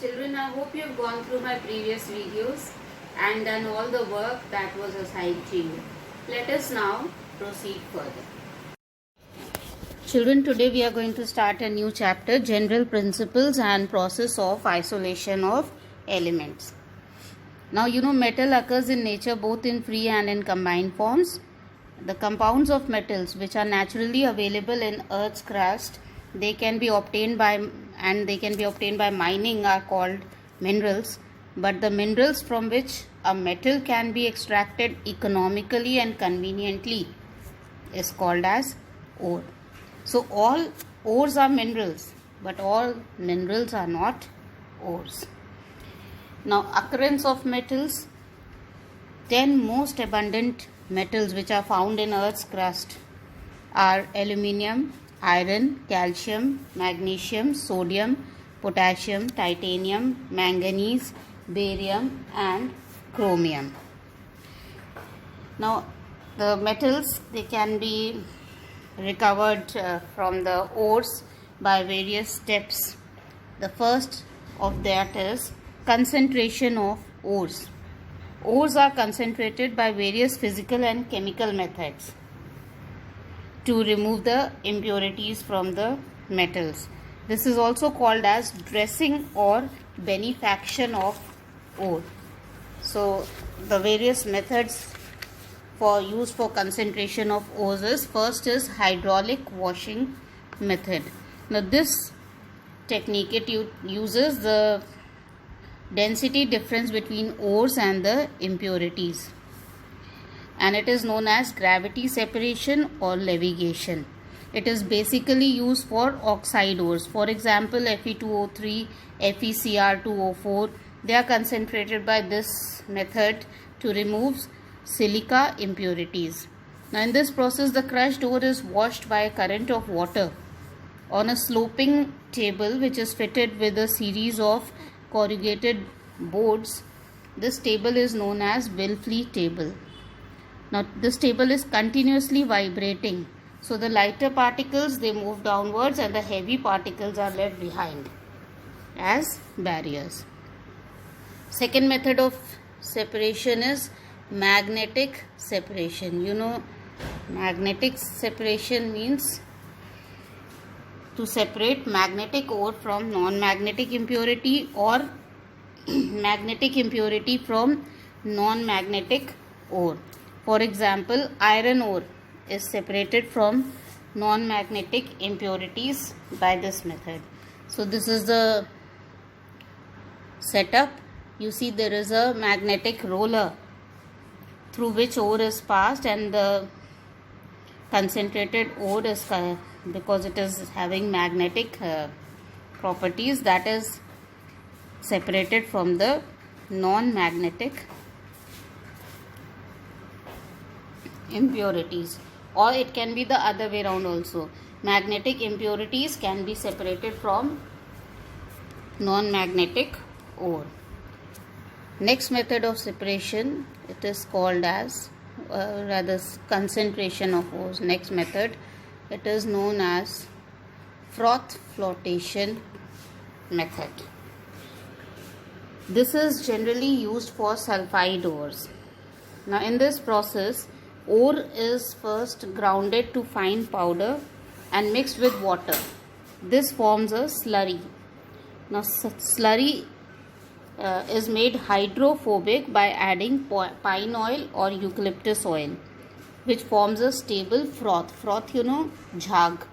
Children, I hope you have gone through my previous videos and done all the work that was assigned to you. Let us now proceed further. Children, today we are going to start a new chapter, General Principles and Process of Isolation of Elements. Now, metal occurs in nature both in free and in combined forms. The compounds of metals which are naturally available in Earth's crust, they can be obtained by mining are called minerals, but the minerals from which a metal can be extracted economically and conveniently is called as ore. So all ores are minerals, but all minerals are not ores. Now, occurrence of metals. 10 most abundant metals which are found in Earth's crust are aluminium, iron, calcium, magnesium, sodium, potassium, titanium, manganese, barium and chromium. Now, the metals, they can be recovered from the ores by various steps. The first of that is concentration of ores. Ores are concentrated by various physical and chemical methods to remove the impurities from the metals. This is also called as dressing or benefaction of ore. So, the various methods used for concentration of ores is, first is hydraulic washing method. Now, this technique, it uses the density difference between ores and the impurities, and it is known as gravity separation or leviation. It is basically used for oxide ores. For example, Fe2O3, FeCr2O4, they are concentrated by this method to remove silica impurities. Now, in this process, the crushed ore is washed by a current of water on a sloping table which is fitted with a series of corrugated boards. This table is known as Wilfley table. Now, this table is continuously vibrating, so the lighter particles, they move downwards and the heavy particles are left behind as barriers. Second method of separation is magnetic separation. Magnetic separation means to separate magnetic ore from non-magnetic impurity or magnetic impurity from non-magnetic ore. For example, iron ore is separated from non-magnetic impurities by this method. So, this is the setup. You see, there is a magnetic roller through which ore is passed, and the concentrated ore is, because it is having magnetic properties, that is separated from the non-magnetic impurities, or it can be the other way around also. Magnetic impurities can be separated from non-magnetic ore. Next method of separation, it is called as concentration of ores. Next method, it is known as froth flotation method. This is generally used for sulfide ores. Now, in this process, ore is first grounded to fine powder and mixed with water. This forms a slurry. Now, slurry is made hydrophobic by adding pine oil or eucalyptus oil, which forms a stable froth. Froth, jhag.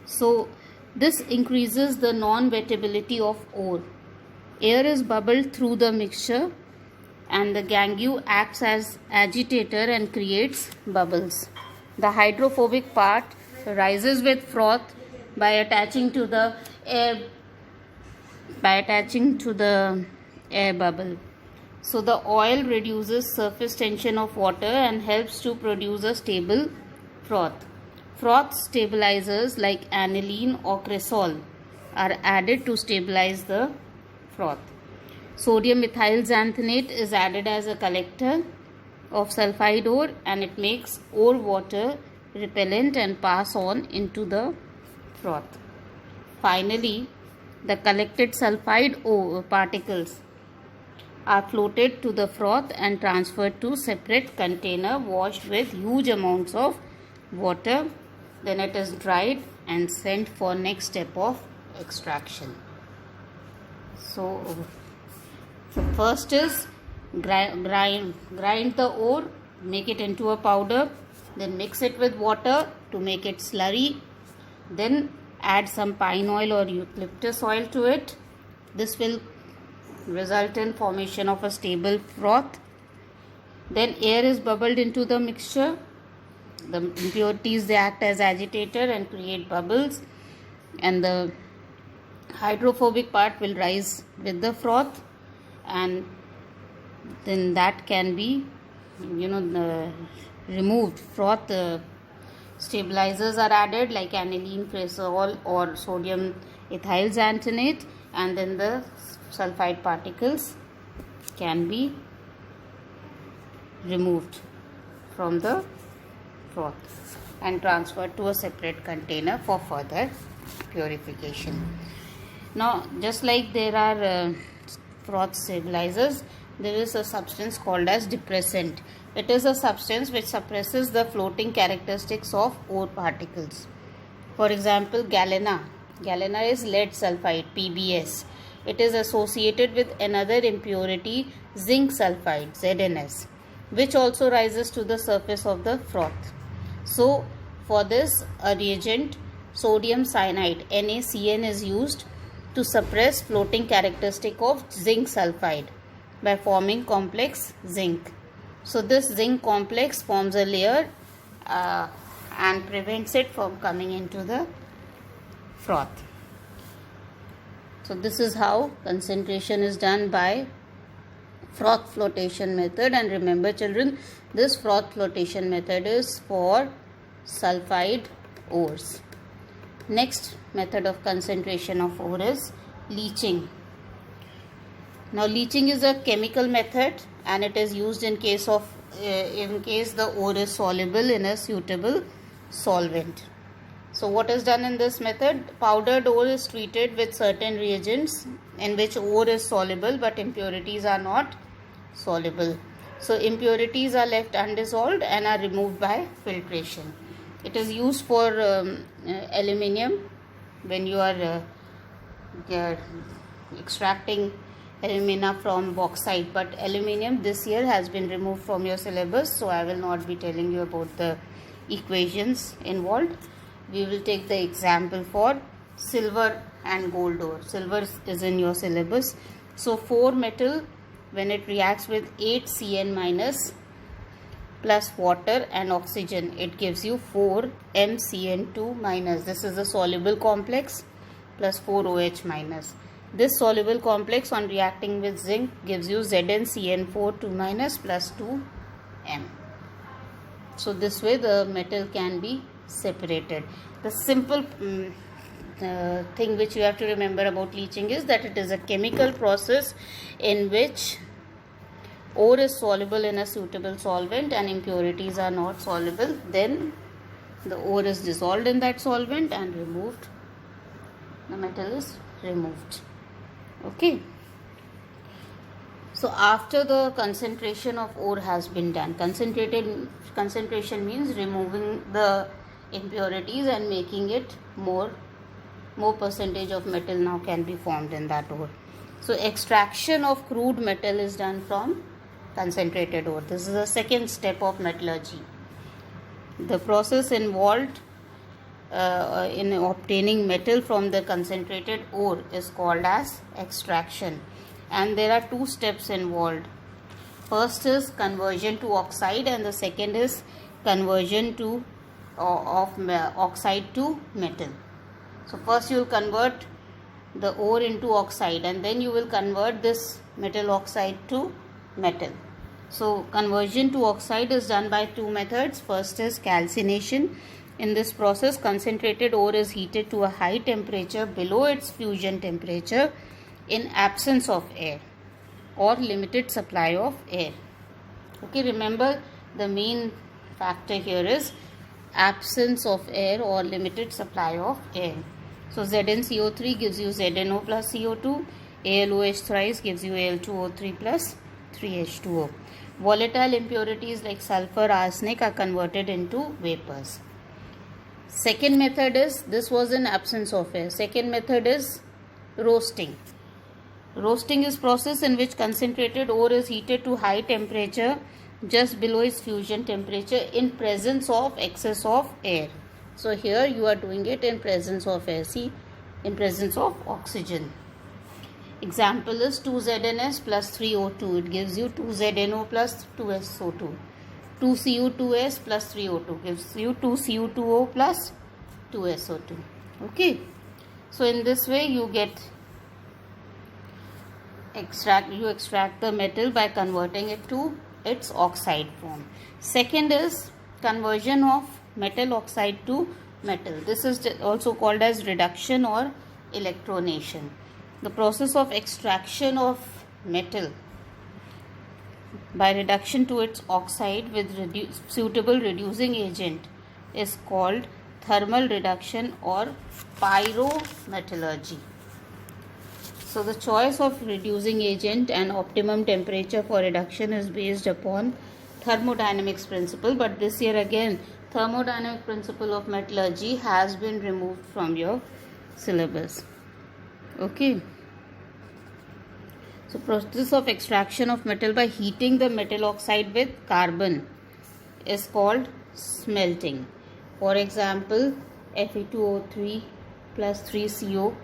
So, this increases the non-wettability of ore. Air is bubbled through the mixture, and the gangue acts as agitator and creates bubbles. The hydrophobic part rises with froth by attaching to the air bubble. So, the oil reduces surface tension of water and helps to produce a stable froth. Froth stabilizers like aniline or cresol are added to stabilize the froth. Sodium methyl xanthanate is added as a collector of sulfide ore, and it makes ore water repellent and pass on into the froth. Finally, The collected sulfide particles are floated to the froth and transferred to separate container washed with huge amounts of water. Then it is dried and sent for next step of extraction. So first is grind the ore, make it into a powder, then mix it with water to make it slurry, then add some pine oil or eucalyptus oil to it. This will result in formation of a stable froth. Then air is bubbled into the mixture. The impurities, they act as agitator and create bubbles, and the hydrophobic part will rise with the froth, and then that can be removed. Froth stabilizers are added like aniline cresol or sodium ethyl xanthanate, and then the sulfide particles can be removed from the froth and transferred to a separate container for further purification. Now, just like there are froth stabilizers, there is a substance called as depressant. It is a substance which suppresses the floating characteristics of ore particles. For example, galena. Galena is lead sulfide, PbS. It is associated with another impurity, zinc sulfide, ZnS, which also rises to the surface of the froth. So, for this, a reagent, sodium cyanide, NaCN, is used to suppress floating characteristic of zinc sulfide by forming complex zinc. So this zinc complex forms a layer and prevents it from coming into the froth. So this is how concentration is done by froth flotation method. And remember children, this froth flotation method is for sulfide ores. Next method of concentration of ore is leaching. Now leaching is a chemical method, and it is used in case the ore is soluble in a suitable solvent. So what is done in this method? Powdered ore is treated with certain reagents in which ore is soluble but impurities are not soluble. So impurities are left undissolved and are removed by filtration. It is used for aluminium when you are extracting alumina from bauxite, but aluminium this year has been removed from your syllabus, so I will not be telling you about the equations involved. We will take the example for silver and gold ore. Silver is in your syllabus. So 4 metal, when it reacts with 8 Cn minus plus water and oxygen, it gives you 4 MCN2 minus. This is a soluble complex plus 4 OH minus. This soluble complex on reacting with zinc gives you ZnCN4 2 minus plus 2M. So this way the metal can be separated. The simple thing which you have to remember about leaching is that it is a chemical process in which ore is soluble in a suitable solvent and impurities are not soluble. Then the ore is dissolved in that solvent and removed. The metal is removed. Okay. So after the concentration of ore has been done, concentration means removing the impurities and making it more percentage of metal now can be formed in that ore. So extraction of crude metal is done from concentrated ore. This is the second step of metallurgy. The process involved in obtaining metal from the concentrated ore is called as extraction, and there are 2 steps involved. First is conversion to oxide, and the second is conversion to of oxide to metal. So first you will convert the ore into oxide, and then you will convert this metal oxide to metal. So conversion to oxide is done by 2 methods. First is calcination. In this process, concentrated ore is heated to a high temperature below its fusion temperature in absence of air or limited supply of air. Okay, remember the main factor here is absence of air or limited supply of air. So ZnCO3 gives you ZnO plus CO2. AlOH thrice gives you Al2O3 plus 3H2O. Volatile impurities like sulfur, arsenic are converted into vapors. Second method is, this was in absence of air. Second method is roasting. Roasting is process in which concentrated ore is heated to high temperature just below its fusion temperature in presence of excess of air. So here you are doing it in presence of air. See, in presence of oxygen. Example is 2ZnS plus 3O2. It gives you 2ZnO plus 2SO2. 2Cu2S plus 3O2 gives you 2Cu2O plus 2SO2. Okay. So in this way you extract the metal by converting it to its oxide form. Second is conversion of metal oxide to metal. This is also called as reduction or electronation. The process of extraction of metal by reduction to its oxide with suitable reducing agent is called thermal reduction or pyrometallurgy. So the choice of reducing agent and optimum temperature for reduction is based upon thermodynamics principle, but this year again thermodynamic principle of metallurgy has been removed from your syllabus. Okay. So process of extraction of metal by heating the metal oxide with carbon is called smelting. For example, Fe2O3 plus 3CO,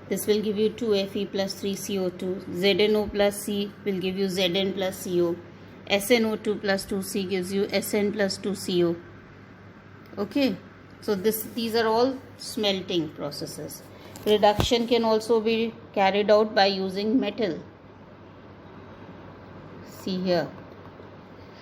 this will give you 2Fe plus 3CO2. ZnO plus C will give you Zn plus CO. SnO2 plus 2C gives you Sn plus 2CO. Okay, so these are all smelting processes. Reduction can also be carried out by using metal. See here,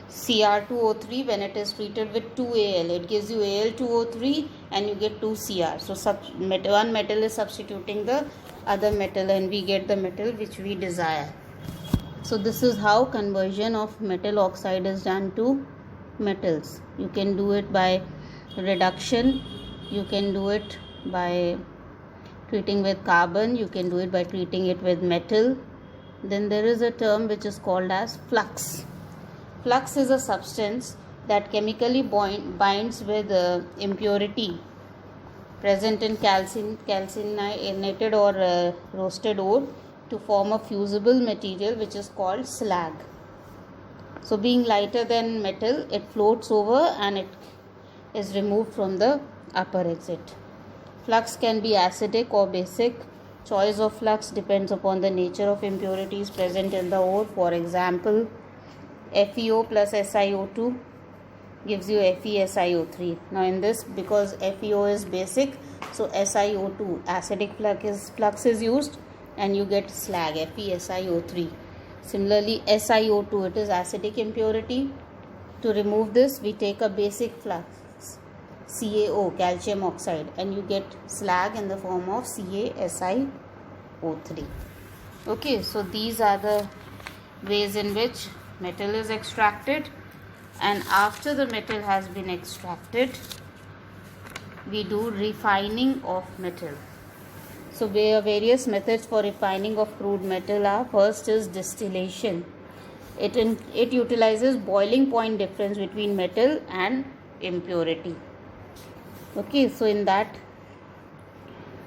Cr2O3, when it is treated with 2Al, it gives you Al2O3 and you get 2Cr. So one metal is substituting the other metal and we get the metal which we desire. So this is how conversion of metal oxide is done to metals. You can do it by reduction, you can do it by treating with carbon, you can do it by treating it with metal. Then there is a term which is called as flux. Flux is a substance that chemically binds with impurity present in calcinated or roasted ore to form a fusible material which is called slag. So being lighter than metal, it floats over and it is removed from the upper exit. Flux can be acidic or basic. Choice of flux depends upon the nature of impurities present in the ore. For example, FeO plus SiO2 gives you FeSiO3. Now in this, because FeO is basic, so SiO2 acidic flux is used and you get slag, FeSiO3. Similarly, SiO2, it is acidic impurity. To remove this, we take a basic flux, CaO, calcium oxide, and you get slag in the form of CaSiO3. Okay, so these are the ways in which metal is extracted, and after the metal has been extracted, we do refining of metal. So there are various methods for refining of crude metal are. First is distillation. It utilizes boiling point difference between metal and impurity. Okay, so in that,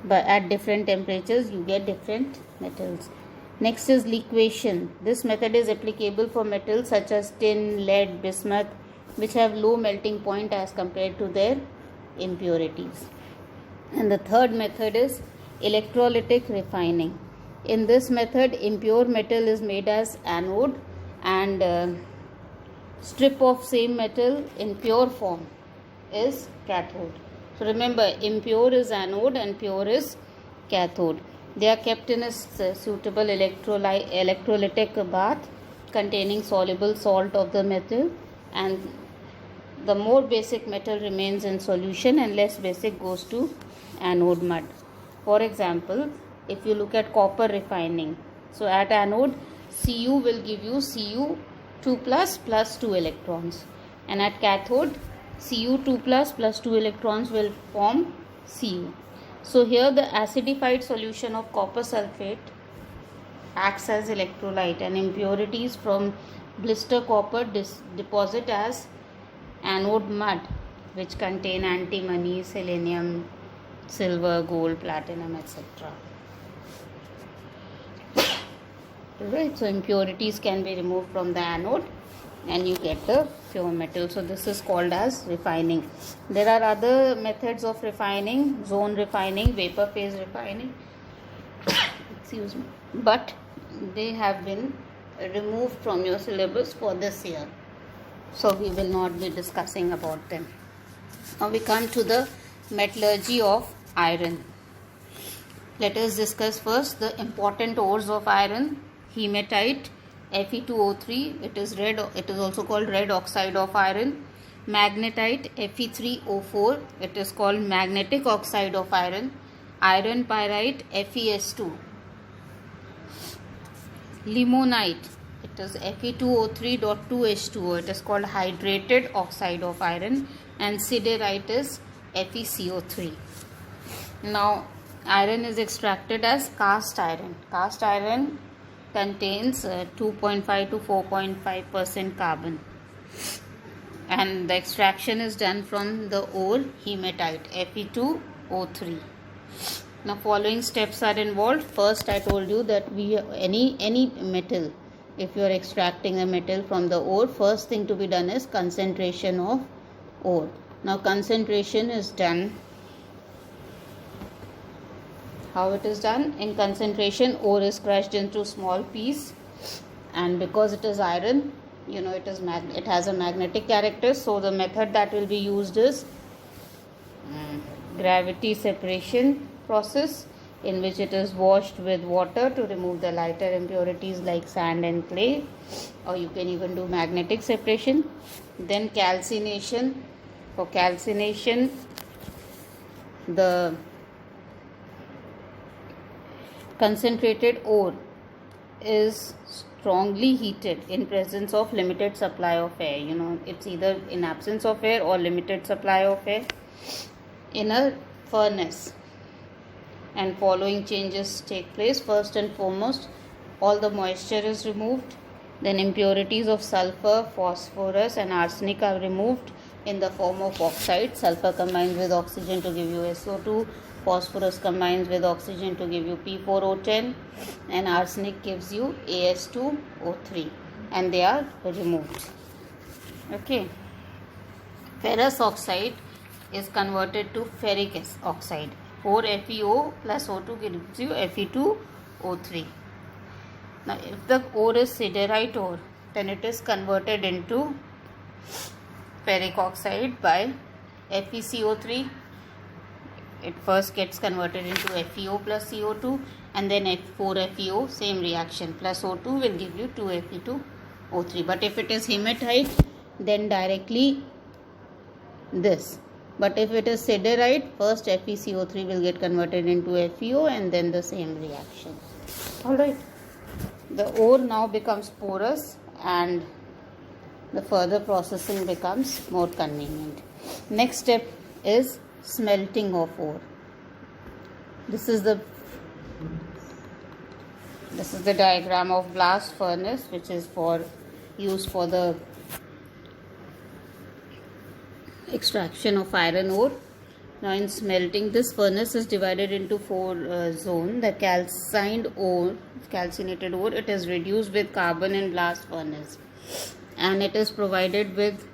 but at different temperatures you get different metals. Next is liquation. This method is applicable for metals such as tin, lead, bismuth, which have low melting point as compared to their impurities. And the third method is electrolytic refining. In this method, impure metal is made as anode and strip of same metal in pure form is cathode. So remember, impure is anode and pure is cathode. They are kept in a suitable electrolytic bath containing soluble salt of the metal, and the more basic metal remains in solution and less basic goes to anode mud. For example, if you look at copper refining, so at anode, Cu will give you Cu2 plus 2 electrons, and at cathode, Cu2 plus 2 electrons will form Cu. So here the acidified solution of copper sulfate acts as electrolyte, and impurities from blister copper deposit as anode mud, which contain antimony, selenium, silver, gold, platinum, etc. Right, so impurities can be removed from the anode and you get the pure metal. So this is called as refining. There are other methods of refining: zone refining, vapor phase refining, excuse me, but they have been removed from your syllabus for this year, so we will not be discussing about them. Now we come to the metallurgy of iron. Let us discuss first the important ores of iron. Hematite, Fe2O3, it is also called red oxide of iron. Magnetite, Fe3O4, it is called magnetic oxide of iron. Iron pyrite, FeS2. Limonite, it is Fe2O3.2H2O, it is called hydrated oxide of iron. And siderite is FeCO3. Now iron is extracted as cast iron. Cast iron contains 2.5 to 4.5% carbon, and the extraction is done from the ore hematite, Fe2O3. Now following steps are involved. First, I told you that any metal, if you are extracting a metal from the ore, first thing to be done is concentration of ore. Now concentration is done. How it is done? In concentration, ore is crushed into small piece, and because it is iron, it has a magnetic character, so the method that will be used is gravity separation process, in which it is washed with water to remove the lighter impurities like sand and clay, or you can even do magnetic separation. Then calcination. For calcination, the concentrated ore is strongly heated in presence of limited supply of air. It's either in absence of air or limited supply of air in a furnace, and following changes take place. First and foremost, all the moisture is removed. Then impurities of sulfur, phosphorus and arsenic are removed in the form of oxide. Sulfur combines with oxygen to give you SO2. Phosphorus combines with oxygen to give you P4O10, and arsenic gives you As2O3, and they are removed. Okay. Ferrous oxide is converted to ferric oxide. 4FeO plus O2 gives you Fe2O3. Now if the ore is siderite ore, then it is converted into ferric oxide by FeCO3. It first gets converted into FeO plus CO2, and then 4FeO, same reaction, plus O2 will give you 2Fe2O3. But if it is hematite, then directly this. But if it is siderite, first FeCO3 will get converted into FeO and then the same reaction. Alright. The ore now becomes porous and the further processing becomes more convenient. Next step is smelting of ore. This is the diagram of blast furnace, which is used for the extraction of iron ore. Now in smelting, this furnace is divided into 4 zones. The calcined ore, calcinated ore, it is reduced with carbon in blast furnace, and it is provided with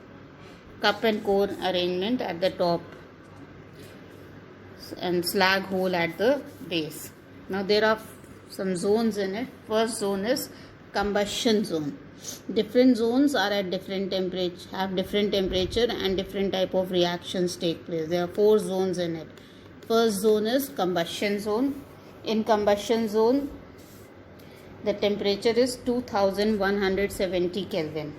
cup and core arrangement at the top and slag hole at the base. Now there are some zones in it. First zone is combustion zone. Different zones are at different temperature, have different temperature, and different type of reactions take place. There are 4 zones in it. First zone is combustion zone. In combustion zone, the temperature is 2170 Kelvin,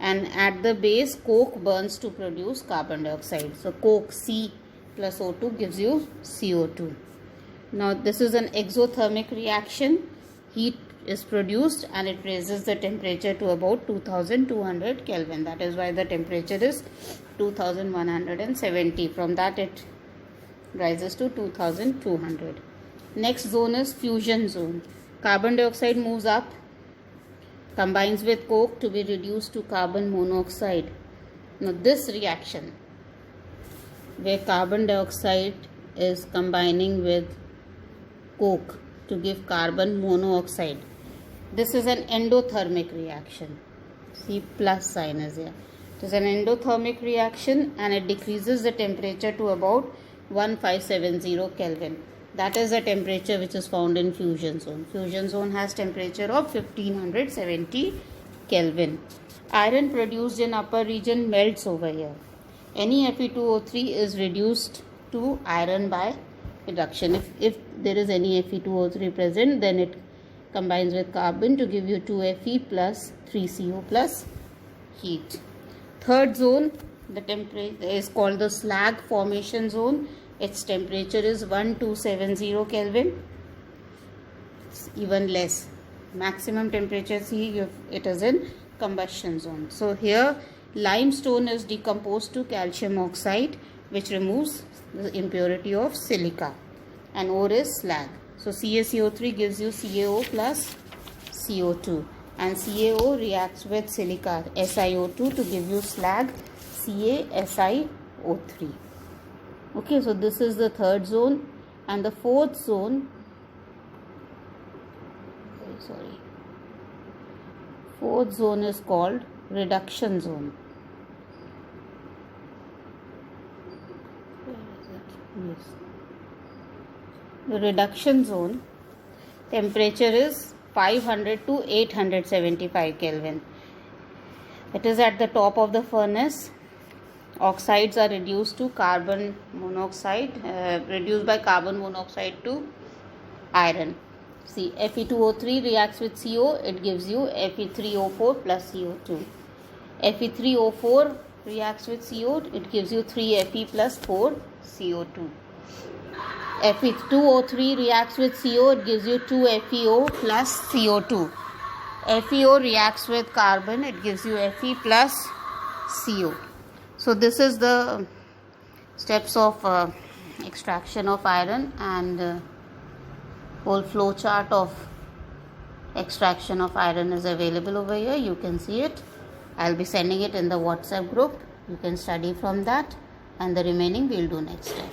and at the base coke burns to produce carbon dioxide. So coke, C plus O2 gives you CO2. Now this is an exothermic reaction. Heat is produced and it raises the temperature to about 2200 Kelvin. That is why the temperature is 2170. From that it rises to 2200. Next zone is fusion zone. Carbon dioxide moves up, combines with coke to be reduced to carbon monoxide. Now this reaction where carbon dioxide is combining with coke to give carbon monoxide, this is an endothermic reaction. See, plus sign is here. It is an endothermic reaction and it decreases the temperature to about 1570 Kelvin. That is the temperature which is found in fusion zone. Fusion zone has temperature of 1570 Kelvin. Iron produced in upper region melts over here. Any Fe2O3 is reduced to iron by reduction. If there is any Fe2O3 present, then it combines with carbon to give you 2Fe plus 3CO plus heat. Third zone, the temperature is called the slag formation zone. Its temperature is 1270 Kelvin. It's even less. Maximum temperature, see, it is in combustion zone. So here limestone is decomposed to calcium oxide, which removes the impurity of silica, and ore is slag. So CaCO3 gives you CaO plus CO2, and CaO reacts with silica SiO2 to give you slag CaSiO3. Okay, so this is the third zone, and the fourth zone, fourth zone is called reduction zone. Where is it? Yes. The reduction zone temperature is 500 to 875 Kelvin. It is at the top of the furnace. Oxides are reduced to carbon monoxide, reduced by carbon monoxide to iron. See, Fe2O3 reacts with CO, it gives you Fe3O4 plus CO2. Fe3O4 reacts with CO, it gives you 3Fe plus 4 CO2. Fe2O3 reacts with CO, it gives you 2FeO plus CO2. FeO reacts with carbon, it gives you Fe plus CO. So this is the steps of extraction of iron, and whole flow chart of extraction of iron is available over here. You can see it. I'll be sending it in the WhatsApp group. You can study from that, and the remaining we'll do next time.